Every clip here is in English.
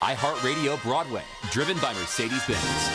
iHeartRadio Broadway, driven by Mercedes-Benz.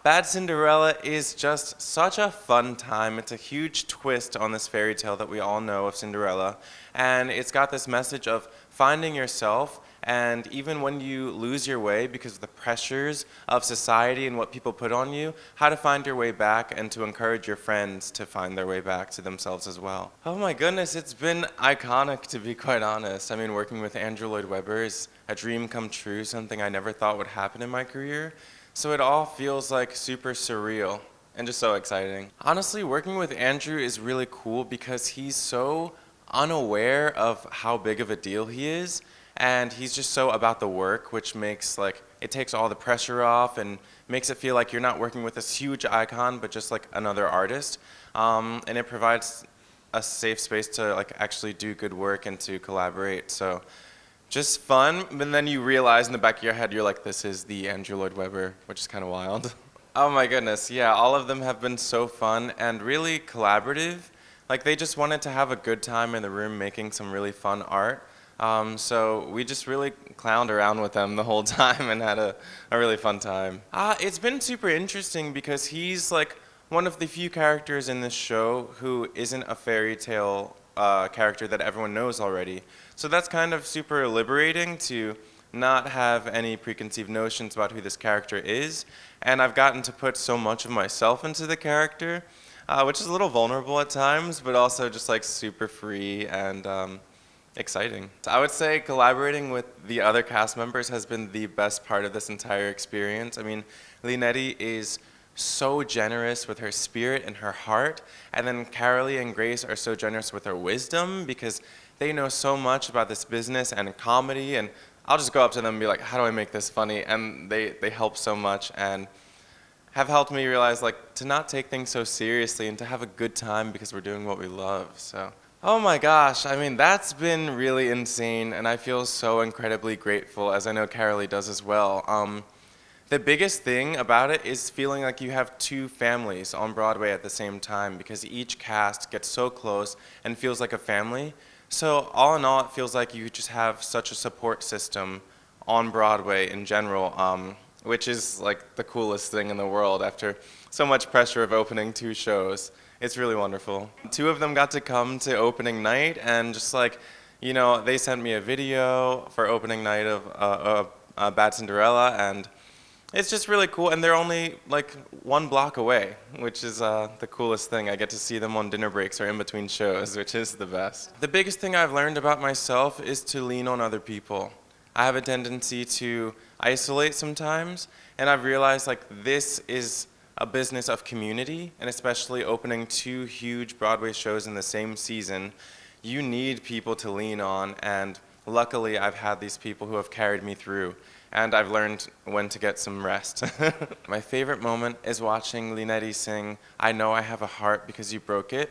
Bad Cinderella is just such a fun time. It's a huge twist on this fairy tale that we all know of Cinderella. And it's got this message of finding yourself, and even when you lose your way because of the pressures of society and what people put on you, how to find your way back and to encourage your friends to find their way back to themselves as well. Oh my goodness, it's been iconic, to be quite honest. I mean, working with Andrew Lloyd Webber is a dream come true, something I never thought would happen in my career. So it all feels like super surreal and just so exciting. Honestly, working with Andrew is really cool because he's so unaware of how big of a deal he is, and he's just so about the work, which makes it takes all the pressure off and makes it feel like you're not working with this huge icon but just like another artist, and it provides a safe space to actually do good work and to collaborate. So just fun, but then you realize in the back of your head, you're like, this is the Andrew Lloyd Webber, which is kind of wild. Oh my goodness, yeah, all of them have been so fun and really collaborative. They just wanted to have a good time in the room making some really fun art. So we just really clowned around with them the whole time and had a really fun time. It's been super interesting because he's one of the few characters in this show who isn't a fairy tale character that everyone knows already. So that's kind of super liberating to not have any preconceived notions about who this character is. And I've gotten to put so much of myself into the character, which is a little vulnerable at times, but also just super free and exciting. So I would say collaborating with the other cast members has been the best part of this entire experience. I mean, Linetti is so generous with her spirit and her heart, and then Carolee and Grace are so generous with her wisdom because they know so much about this business and comedy, and I'll just go up to them and be like, how do I make this funny? And they help so much and have helped me realize to not take things so seriously and to have a good time because we're doing what we love. So, oh my gosh, I mean, that's been really insane, and I feel so incredibly grateful, as I know Carolee does as well. The biggest thing about it is feeling like you have two families on Broadway at the same time because each cast gets so close and feels like a family. So all in all, it feels like you just have such a support system on Broadway in general, which is the coolest thing in the world after so much pressure of opening two shows. It's really wonderful. Two of them got to come to opening night and just they sent me a video for opening night of Bad Cinderella, and it's just really cool, and they're only 1 block away, which is the coolest thing. I get to see them on dinner breaks or in between shows, which is the best. The biggest thing I've learned about myself is to lean on other people. I have a tendency to isolate sometimes, and I've realized this is a business of community, and especially opening 2 huge Broadway shows in the same season, you need people to lean on, and luckily I've had these people who have carried me through. And I've learned when to get some rest. My favorite moment is watching Linetti sing I Know I Have a Heart Because You Broke It.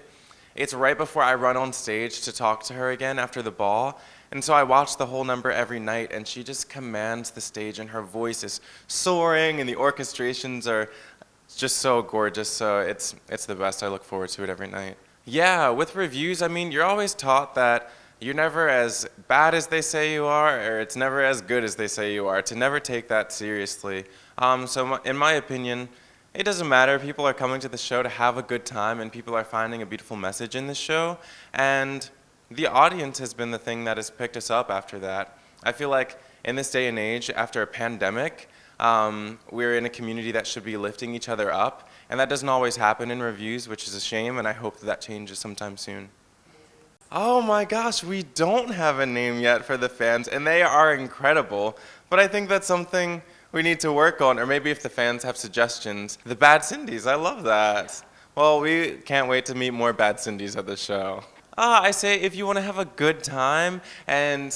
It's right before I run on stage to talk to her again after the ball. And so I watch the whole number every night, and she just commands the stage, and her voice is soaring, and the orchestrations are just so gorgeous. So it's the best. I look forward to it every night. Yeah, with reviews, I mean, you're always taught that you're never as bad as they say you are, or it's never as good as they say you are, to never take that seriously. So in my opinion, it doesn't matter. People are coming to the show to have a good time, and people are finding a beautiful message in the show, and the audience has been the thing that has picked us up after that. I feel like in this day and age, after a pandemic, we're in a community that should be lifting each other up, and that doesn't always happen in reviews, which is a shame, and I hope that changes sometime soon. Oh my gosh, we don't have a name yet for the fans, and they are incredible, but I think that's something we need to work on, or maybe if the fans have suggestions. The Bad Cindies, I love that. Well, we can't wait to meet more Bad Cindies at the show. I say if you want to have a good time and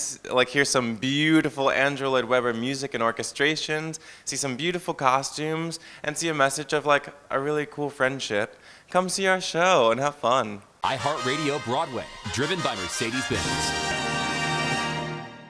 hear some beautiful Andrew Lloyd Webber music and orchestrations, see some beautiful costumes, and see a message of a really cool friendship, come see our show and have fun. iHeartRadio Broadway, driven by Mercedes-Benz.